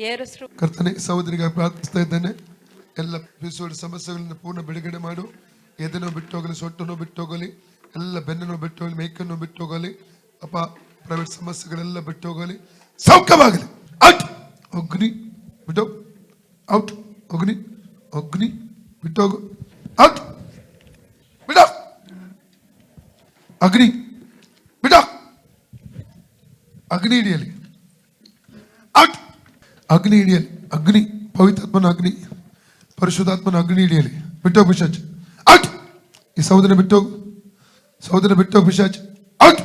ಏರಿಸ್ರು. ಕರ್ತನೆ, ಸಹೋದರಿಗಾಗಿ ಪ್ರಾರ್ಥಿಸ್ತಾ ಇದ್ದೇನೆ. ಎಲ್ಲ ಪಿಸೋಡ್ ಸಮಸ್ಯೆಗಳನ್ನು ಪೂರ್ಣ ಬಿಡುಗಡೆ ಮಾಡು. ಎದೆನೋ ಬಿಟ್ಟು ಹೋಗಲಿ, ಸೊಟ್ಟನೋ ಬಿಟ್ಟು ಹೋಗಲಿ, ಎಲ್ಲ ಬೆನ್ನನೋ ಬಿಟ್ಟು ಹೋಗಲಿ, ಮೈಕನ್ನು ಬಿಟ್ಟು ಹೋಗಲಿ ಅಪ್ಪ. ಪ್ರೈವೇಟ್ ಸಮಸ್ಯೆಗಳೆಲ್ಲ ಬಿಟ್ಟು ಹೋಗಲಿ, ಸೌಖ್ಯವಾಗಲಿ. ಔಟ್ ಅಗ್ನಿ ಬಿಟ್ಟು, ಔಟ್ ಅಗ್ನಿ, ಅಗ್ನಿ ಬಿಟ್ಟು ಹೋಗು, ಔಟ್ ಬಿಡ, ಅಗ್ನಿ ಬಿಡ, ಅಗ್ನಿ ಹಿಡಿಯಲಿ, ಔಟ್ ಅಗ್ನಿ ಹಿಡಿಯಲಿ, ಅಗ್ನಿ ಪವಿತ್ರಾತ್ಮನ ಅಗ್ನಿ, ಪರಿಶುದ್ಧಾತ್ಮನ ಅಗ್ನಿ ಹಿಡಿಯಲಿ. ಬಿಟ್ಟೋಗು ಪಿಶಾಚ್, ಔಟ್. ಈ ಸಹೋದರ ಬಿಟ್ಟೋಗು, ಸಹೋದರ ಬಿಟ್ಟೋಗು ಪಿಶಾಚ್, ಔಟ್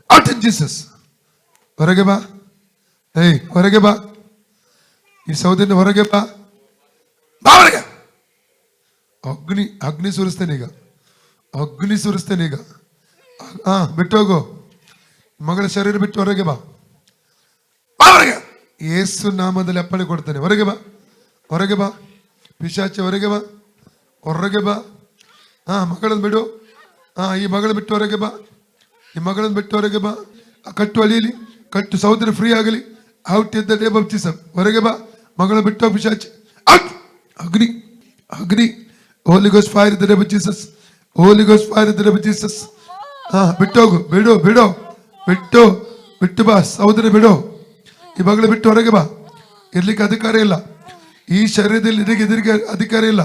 ಔಟ್ ಇನ್ ಜೀಸಸ್. ಹೊರಗೆ ಬಾ, ಏಯ್ ಹೊರಗೆ ಬಾ. ಈ ಸಹೋದರನ ಹೊರಗೆ ಬಾ, ಬಾ ಹೊರಗೆ. ಅಗ್ನಿ ಅಗ್ನಿ ಸುರಿಸ್ತೇನೆ ಈಗ, ಅಗ್ನಿ ಸುರಿಸ್ತೇನೆ ಈಗ. ಬಿಟ್ಟೋಗು. ಮಗಳ ಶರೀರ ಬಿಟ್ಟು ಹೊರಗೆ ಬಾ, ಬಾ ಹೊರಗೆ. ಯೇಸು ನಾಮದಲ್ಲಿ ಅಪ್ಪಣೆ ಕೊಡ್ತೇನೆ, ಹೊರಗೆ ಬಾ, ಹೊರಗೆ ಬಾ. ಪಿಶಾಚೆ ಹೊರಗೆ ಬಾ, ಹೊರಗೆ ಬಾ. ಮಗಳನ್ನು ಬಿಡು. ಈ ಮಗಳನ್ನು ಬಿಟ್ಟು ಹೊರಗೆ ಬಾ, ಈ ಮಗಳನ್ನು ಬಿಟ್ಟು ಹೊರಗೆ ಬಾ. ಕಟ್ಟು ಅಳಿಯಲಿ, ಕಟ್ಟು ಸಹೋದರ ಫ್ರೀ ಆಗಲಿ. ಔಟ್ ಇದ್ದ ನೇಮ್ ಆಫ್ ಜೀಸಸ್. ಹೊರಗೆ ಬಾ, ಮಗಳನ್ನು ಬಿಟ್ಟು ಪಿಶಾಚ್, ಔಟ್. ಅಗ್ನಿ ಅಗ್ನಿ, holy ghost fire in the name of Jesus, holy ghost fire in the name of Jesus. ಬಿಟ್ಟೋಗು, ಬಿಡು ಬಿಡು, ಬಿಟ್ಟು ಬಿಟ್ಟು ಬಾ. ಸಹೋದರ ಬಿಡು, ಈ ಮಗಳು ಬಿಟ್ಟು ಹೊರಗೆ ಬಾ. ಇರ್ಲಿಕ್ಕೆ ಅಧಿಕಾರ ಇಲ್ಲ ಈ ಶರೀರದಲ್ಲಿ, ನಿನಗೆ ಎದುರಿಗೆ ಅಧಿಕಾರ ಇಲ್ಲ.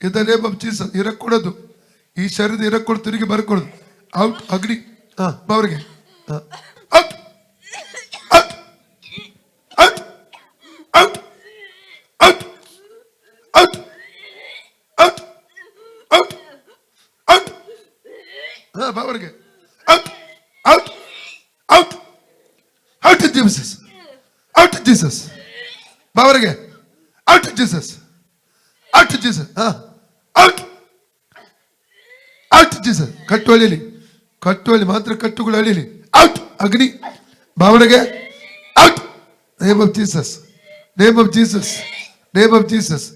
In the name of Jesus. ಇರக்கூಡದು ಈ ಶರೀರದ, ಇರக்கூಡದು, ತಿರುಗಿ ಬರ್ಕೊಡೋದು. ಔಟ್ ಅಗ್ನಿ. ಅವ್ರಿಗೆ out out out out out out out out out. ಅವ್ರಿಗೆ out out out out in Jesus, out in Jesus. ಬಾವರಿಗೆ out in Jesus, out in Jesus. Out out Jesus. ಕಟ್ಟು ಅಳಿಯಲಿ, ಕಟ್ಟು ಅಳಿ, ಮಾತ್ರ ಕಟ್ಟುಗಳು ಅಳಿಯಲಿ. ಔಟ್ ಅಗ್ನಿ. ಬಾವರಿಗೆ out. Name of Jesus, name of Jesus, name of Jesus.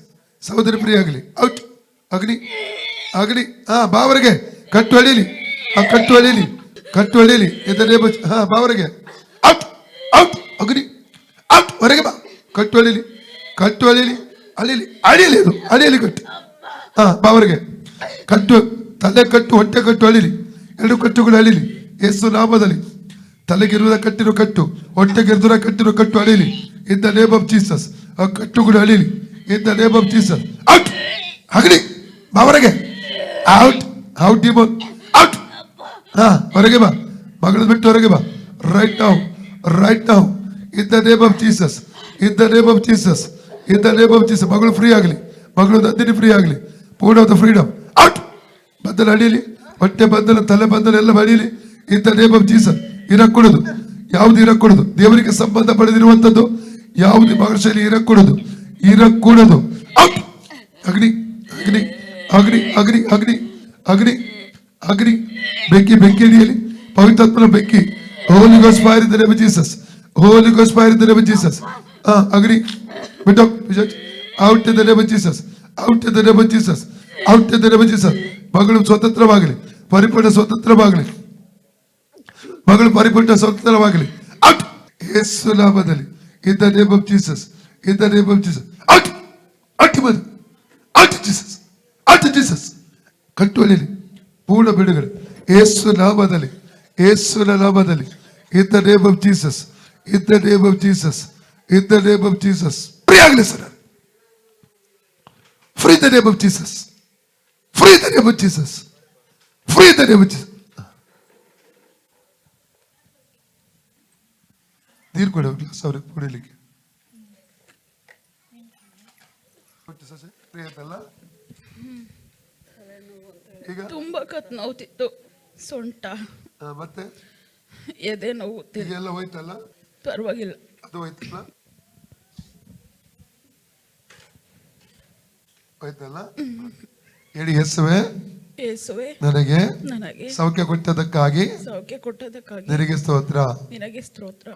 ಸಹೋದರಿ ಪ್ರಿಯ ಆಗಲಿ. ಔಟ್ ಅಗ್ನಿ ಅಗ್ನಿ. ಬಾವರಿಗೆ ಕಟ್ಟು ಅಳಿಯಲಿ, ಕಟ್ಟು ಅಳಿಯಲಿ, ಕಟ್ಟು ಅಳಿಯಲಿ. ಇದ ನೇಮ್ ಆಫ್ ಬಾವರಿಗೆ ಔಟ್ ಔಟ್ ಅಗ್ನಿ. ಔಟ್ ಹೊರಗೆ ಬಾ. ಕಟ್ಟು ಅಳಿಯಲಿ, ಕಟ್ಟು ಅಳಿಯಲಿ, ಅಳಿಯಲಿ, ಅಳಿಯಲಿ, ಅದು ಅಳಿಯಲಿ ಕಟ್ಟು. ಬಾವರಿಗೆ ಕಟ್ಟು, ತಲೆ ಕಟ್ಟು, ಹೊಟ್ಟೆ ಕಟ್ಟು ಅಳಿಲಿ. ಎರಡು ಕಟ್ಟುಗಳು ಅಳಿಲಿ ಯೇಸು ನಾಮದಲ್ಲಿ. ತಲೆಗಿರುವ ಕಟ್ಟಿರೋ ಕಟ್ಟು, ಹೊಟ್ಟೆಗಿರುವ ಕಟ್ಟಿರೋ ಕಟ್ಟು ಅಳಿಲಿ. In the name of Jesus. ಆ ಕಟ್ಟುಗಳು ಅಳಿಲಿ in the name of Jesus. Out ಅಗ್ನಿ. ಬಾವರಿಗೆ ಔಟ್ ಔಟ್ ಡಿಮೋನ್. ಔಟ್. ಹೊರಗೆ ಬಾ, ಮಗಳ ಬಿಟ್ಟು ಹೊರಗೆ ಬಾ. Right now, right now, in the name of Jesus, in the name of Jesus, in the name of Jesus. ಮಗಳು ಫ್ರೀ ಆಗಲಿ, ಮಗಳು ನಂದಿನಿ ಫ್ರೀ ಆಗಲಿ. ಪೂರ್ಣವಾದ ಫ್ರೀಡಮ್. ಔಟ್. ಬಂಧನ ಅಡಿಯಲಿ, ಹೊಟ್ಟೆ ಬಂಧನ, ತಲೆ ಬಂಧನ ಎಲ್ಲ ಅಡಿಯಲಿ. In the name of Jesus. ಇರக்கூಡದು, ಯಾವುದು ಇರக்கூಡದು. ದೇವರಿಗೆ ಸಂಬಂಧ ಪಡೆದಿರುವಂತದ್ದು ಯಾವುದು ಭಾಷೆಯಲ್ಲಿ ಇರக்கூಡದು, ಇರக்கூಡದು. ಔಟ್ ಅಗ್ನಿ ಅಗ್ನಿ ಅಗ್ನಿ ಅಗ್ನಿ ಅಗ್ನಿ ಅಗ್ನಿ ಅಗ್ನಿ. ಬೆಂಕಿ ಬೆಂಕಿ ಹಿಡಿಯಲಿ, ಪವಿತ್ರಾತ್ಮನ ಬೆಂಕಿ. Holy ghost fire in the name of Jesus, holy ghost fire in the name of Jesus. ಅಗ್ನಿ ಬಿಟ್ಟು out in the name of Jesus, out in the name of Jesus, out in the name of Jesus. ಮಗಳು ಸ್ವತಂತ್ರವಾಗಲಿ, ಪರಿಪೂರ್ಣ ಸ್ವತಂತ್ರವಾಗಲಿ, ಮಗಳು ಪರಿಪೂರ್ಣ ಸ್ವತಂತ್ರವಾಗಲಿ. Out ಯೇಸು ನಾಮದಲ್ಲಿ. In the name of Jesus, in the name of Jesus. Out out ಬಂದು, out Jesus, out Jesus. ಕಟ್ಟು ಅಳಿಯಲಿ, ಪೂರ್ಣ ಬಿಡುಗಡೆ ಯೇಸು ನಾಮದಲ್ಲಿ, ಯೇಸುವಿನ ನಾಮದಲ್ಲಿ. In the name of Jesus, in the name of Jesus, in the name of Jesus. Free ಆಗಲಿ sir, free the name of Jesus, free the name of Jesus, free the name of Jesus. ನೀರು ಕೊಡ glass ಅವ್ರಿಗೆ ಕುಡಿಯಲಿಕ್ಕೆ. ಈಗ ತುಂಬಾ ಕತ್ ನೋವುತ್ತಿತ್ತು, ಸೊಂಟ ಮತ್ತೆ ಎದೆ ನೋವು ಎಲ್ಲ ಹೋಯ್ತಲ್ಲ, ಪರವಾಗಿಲ್ಲ. ಅದು ಹೋಯ್ತಲ್ಲ, ಹೋಯ್ತಲ್ಲ. ಹೇಳಿ ಯೇಸುವೆ, ಯೇಸುವೆ ನನಗೆ ನನಗೆ ಸೌಖ್ಯ ಕೊಟ್ಟದಕ್ಕಾಗಿ ಸೌಖ್ಯ ಕೊಟ್ಟದಕ್ಕಾಗಿ ನಿನಗೆ ಸ್ತೋತ್ರ. ನಿನಗೆ ಸ್ತೋತ್ರ.